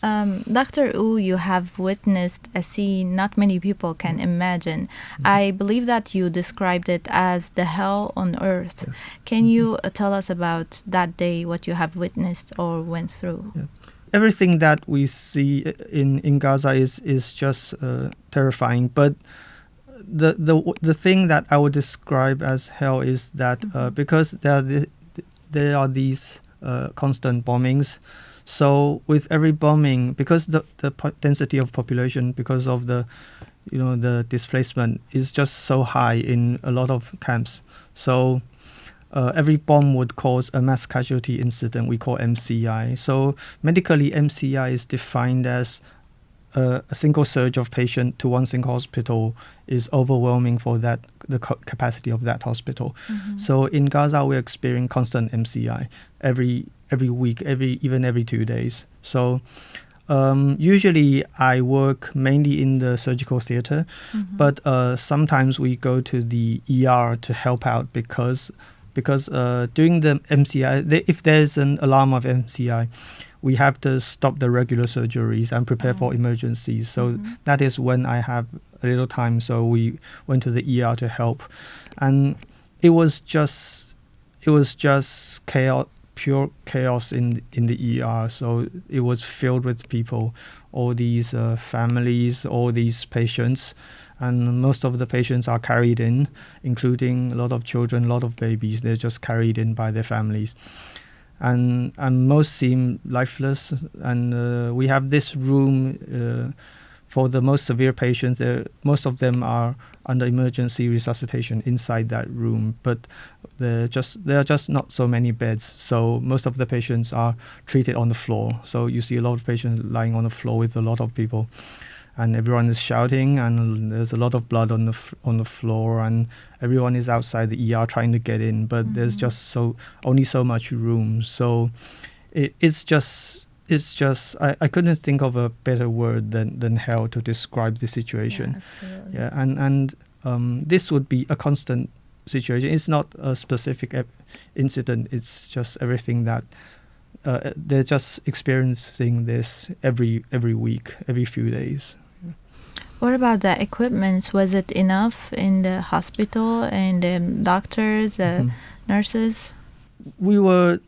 Dr. Wu, you have witnessed a scene not many people can imagine. I believe that you described it as the hell on earth. Yes. Can you tell us about that day, what you have witnessed or went through? Yeah. Everything that we see in Gaza is just terrifying. But the thing that I would describe as hell is that because there are these constant bombings. So with every bombing, because the density of population, because of the displacement is just so high in a lot of camps. So every bomb would cause a mass casualty incident we call MCI. So medically, MCI is defined as a single surge of patient to one single hospital is overwhelming for the capacity of that hospital. So in Gaza, we're experiencing constant MCI every week, even every 2 days. So usually I work mainly in the surgical theater, but sometimes we go to the ER to help out because during the MCI, if there's an alarm of MCI, we have to stop the regular surgeries and prepare for emergencies. So that is when I have a little time. So we went to the ER to help, and it was just chaos, pure chaos in the ER. So it was filled with people, all these families, all these patients, and most of the patients are carried in, including a lot of children, a lot of babies. They're just carried in by their families. And most seem lifeless. And we have this room for the most severe patients. Most of them are under emergency resuscitation inside that room, but there are just not so many beds. So most of the patients are treated on the floor. So you see a lot of patients lying on the floor with a lot of people, and everyone is shouting, and there's a lot of blood on the floor, and everyone is outside the ER trying to get in, but there's just only so much room. So it's just I couldn't think of a better word than hell to describe the situation. Yeah, and this would be a constant situation. It's not a specific incident. It's just everything that they're just experiencing this every week, every few days. What about the equipment? Was it enough in the hospital and doctors, nurses? We were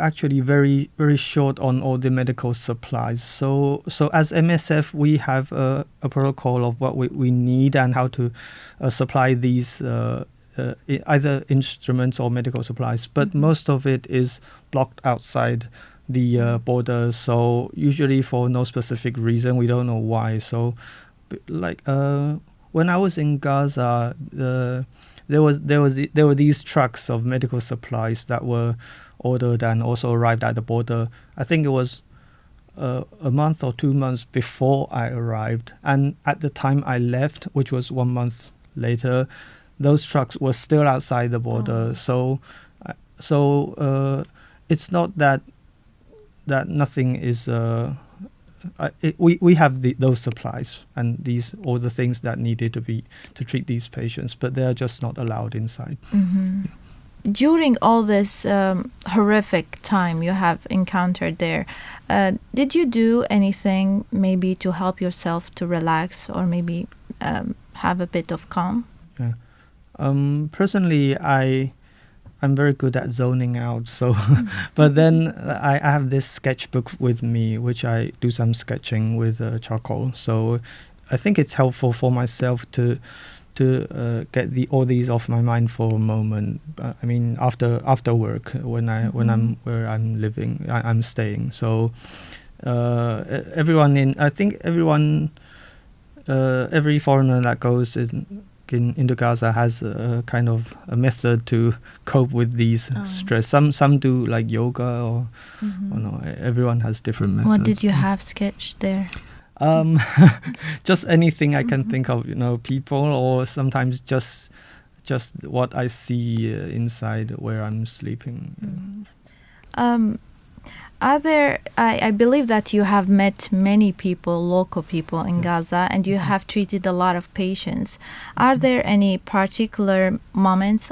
actually very, very short on all the medical supplies. So as MSF, we have a protocol of what we need and how to supply these either instruments or medical supplies. But most of it is blocked outside the border. So usually for no specific reason, we don't know why. So like when I was in Gaza, there were these trucks of medical supplies that were ordered and also arrived at the border. I think it was a month or 2 months before I arrived, and at the time I left, which was 1 month later, those trucks were still outside the border. So it's not that nothing is. We have those supplies and all the things that needed to treat these patients, but they are just not allowed inside. During all this horrific time you have encountered there, did you do anything maybe to help yourself to relax or maybe have a bit of calm? Yeah. Personally, I'm very good at zoning out. So, but then I have this sketchbook with me, which I do some sketching with charcoal. So, I think it's helpful for myself to get all these off my mind for a moment. I mean, after work, when I'm where I'm living, I'm staying. So, every foreigner that goes into Gaza has a kind of a method to cope with these stress. Some do like yoga or no. Everyone has different methods. What did you have sketched there? Just anything I can think of, people, or sometimes just what I see inside where I'm sleeping. I believe that you have met many people, local people in Gaza, and you have treated a lot of patients. Are there any particular moments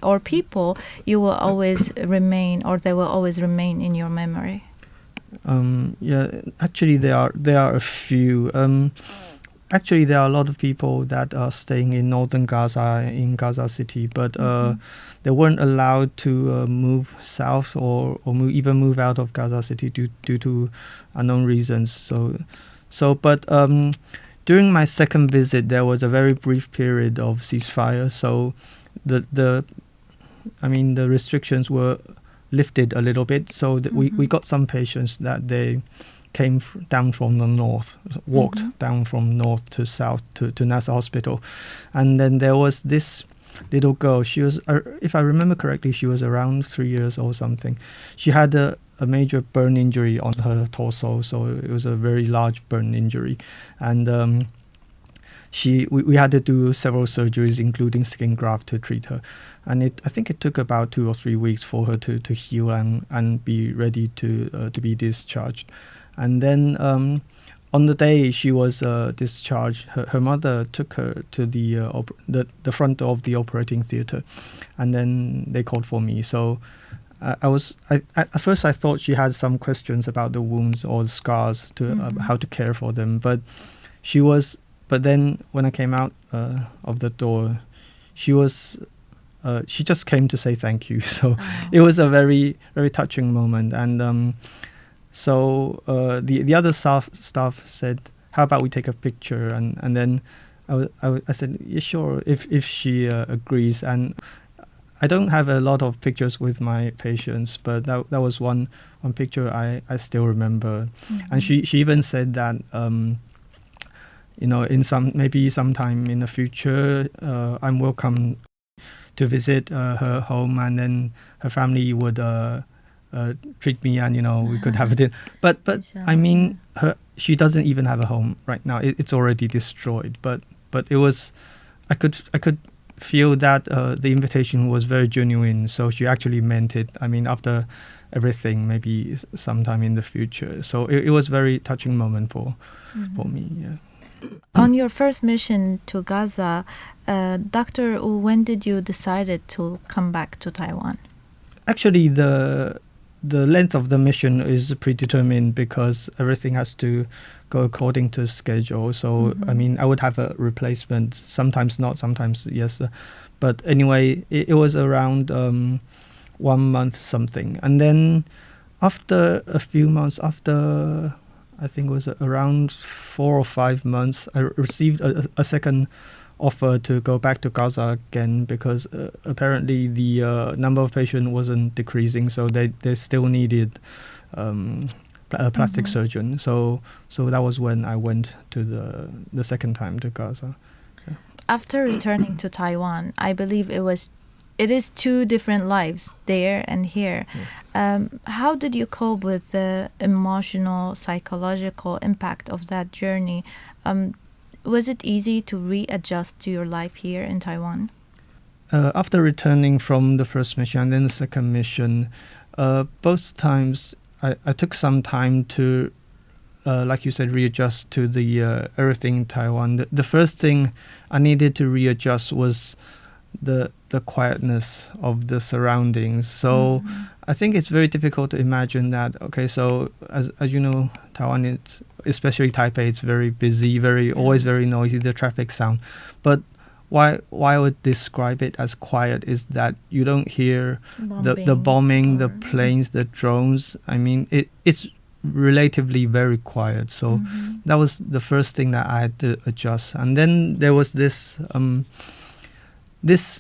or people you will always remain, or they will always remain in your memory? Actually there are a few. Actually, there are a lot of people that are staying in northern Gaza, in Gaza City, but they weren't allowed to move south or even move out of Gaza City due to unknown reasons. But during my second visit, there was a very brief period of ceasefire. So the restrictions were lifted a little bit. So that we got some patients that they came down from the north, walked down from north to south to Nasser Hospital. And then there was this little girl. She was, if I remember correctly, she was around 3 years or something. She had a major burn injury on her torso, so it was a very large burn injury. And we had to do several surgeries, including skin graft, to treat her. And I think it took about 2 or 3 weeks for her to heal and be ready to be discharged. And then on the day she was discharged, her mother took her to the front of the operating theatre, and then they called for me. So at first I thought she had some questions about the wounds or the scars how to care for them, but then when I came out of the door, she just came to say thank you. So it was a very, very touching moment. And so the other staff said, "How about we take a picture?" And then I said, "Yeah, sure, if she agrees." And I don't have a lot of pictures with my patients, but that was one picture I still remember. And she even said that maybe sometime in the future I'm welcome to visit her home, and then her family would treat me, and we could have it. But I mean, she doesn't even have a home right now. It's already destroyed. But it was, I could feel that the invitation was very genuine. So she actually meant it. I mean, after everything, maybe sometime in the future. So it was a very touching moment for me. Yeah. On your first mission to Gaza, Dr. Wu, when did you decide to come back to Taiwan? Actually, the length of the mission is predetermined because everything has to go according to schedule. So, I mean, I would have a replacement, sometimes not, sometimes yes. But anyway, it was around 1 month something. And then after a few months, after I think it was around 4 or 5 months, I received a second offer to go back to Gaza again, because apparently the number of patients wasn't decreasing, so they still needed a plastic surgeon. So that was when I went to the second time to Gaza. Yeah. After returning to Taiwan, I believe it is 2 different lives, there and here. Yes. How did you cope with the emotional, psychological impact of that journey? Was it easy to readjust to your life here in Taiwan? After returning from the first mission and then the second mission, both times I took some time to, like you said, readjust to the everything in Taiwan. The first thing I needed to readjust was the quietness of the surroundings. So I think it's very difficult to imagine that. Okay, so as you know, Taiwan, especially Taipei, it's very busy, always very noisy, the traffic sound. But why I would describe it as quiet is that you don't hear the bombing, the planes, the drones. I mean, it's relatively very quiet. So that was the first thing that I had to adjust. And then there was this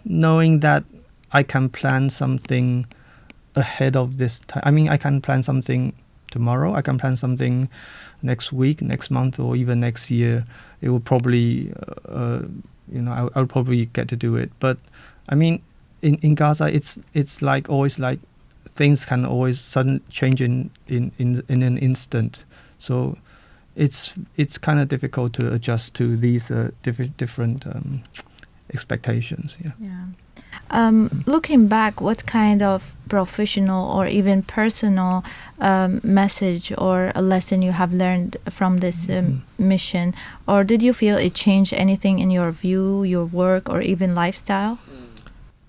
knowing that I can plan something ahead of this time. I mean, I can plan something tomorrow. I can plan something next week, next month, or even next year. It will probably, I'll probably get to do it. But I mean, in Gaza, it's like always like things can always suddenly change in an instant. So it's kind of difficult to adjust to these different expectations. Looking back, what kind of professional or even personal message or a lesson you have learned from this mission, or did you feel it changed anything in your view, your work, or even lifestyle?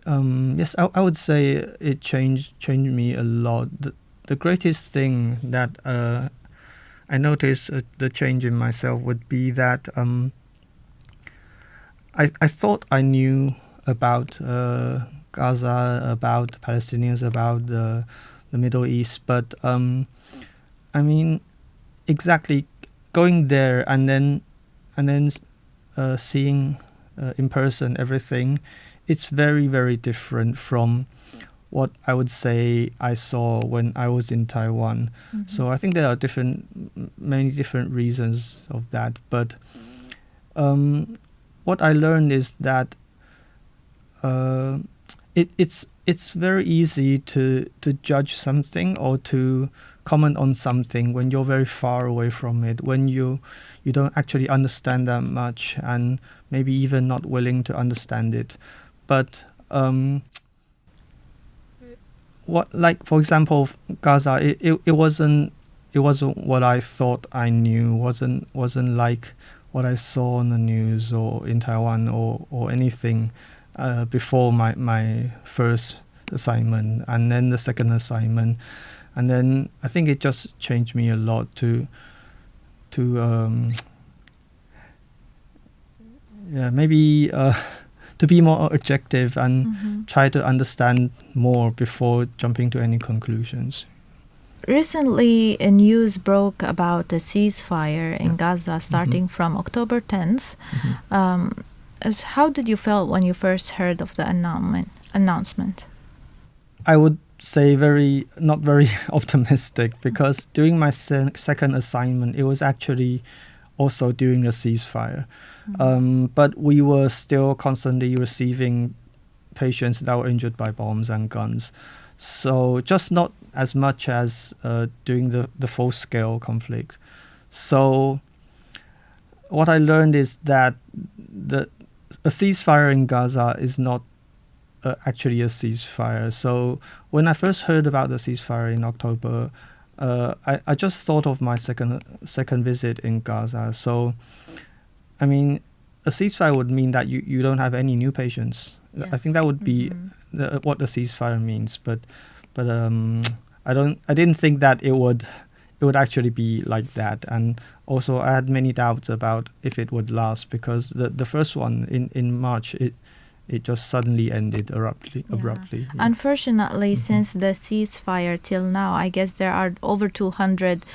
Yes, I would say it changed me a lot. the greatest thing that I noticed the change in myself would be that I thought I knew about Gaza, about Palestinians, about the Middle East, but I mean, exactly going there and then seeing in person everything, it's very, very different from what I would say I saw when I was in Taiwan. Mm-hmm. So I think there are many different reasons of that. But what I learned is that it's very easy to judge something or to comment on something when you're very far away from it, when you don't actually understand that much and maybe even not willing to understand it. But for example, Gaza, it wasn't what I thought I knew, wasn't like what I saw on the news or in Taiwan or anything before my first assignment and then the second assignment. And then I think it just changed me a lot to be more objective and try to understand more before jumping to any conclusions. Recently, a news broke about a ceasefire in Gaza starting from October 10th. How did you feel when you first heard of the announcement? I would say not very optimistic, because during my second assignment, it was actually also during the ceasefire. But we were still constantly receiving patients that were injured by bombs and guns. So just not as much as during the full-scale conflict. So what I learned is that a ceasefire in Gaza is not actually a ceasefire. So when I first heard about the ceasefire in October, I just thought of my second visit in Gaza. So, I mean, a ceasefire would mean that you don't have any new patients. Yes. I think that would be what a ceasefire means. But I didn't think that it would actually be like that. And also I had many doubts about if it would last, because the first one in March, it just suddenly ended abruptly. Yeah. Unfortunately, since the ceasefire till now, I guess there are over 200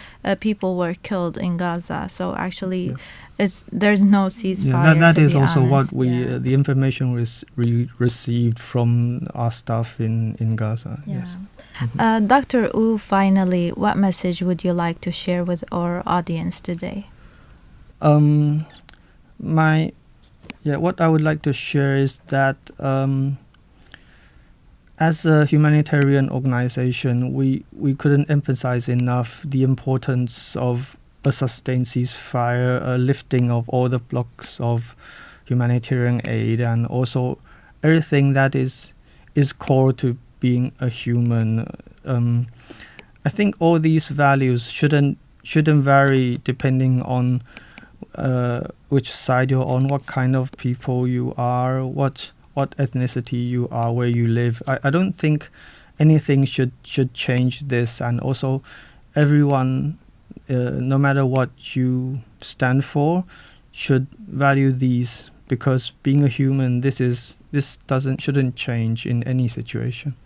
people were killed in Gaza. So actually, there's no ceasefire. That is also honest. What the information we received from our staff in Gaza. Yeah. Yes. Dr. Wu, finally, what message would you like to share with our audience today? What I would like to share is that as a humanitarian organization, we couldn't emphasize enough the importance of a sustained ceasefire, a lifting of all the blocks of humanitarian aid, and also everything that is core to being a human. I think all these values shouldn't vary depending on which side you're on, what kind of people you are, what ethnicity you are, where you live. I don't think anything should change this. And also everyone, no matter what you stand for, should value these, because being a human, this shouldn't change in any situation.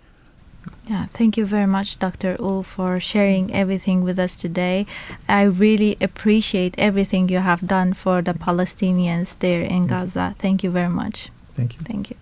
Yeah, thank you very much, Dr. Wu, for sharing everything with us today. I really appreciate everything you have done for the Palestinians there in Gaza. Thank you very much. Thank you. Thank you.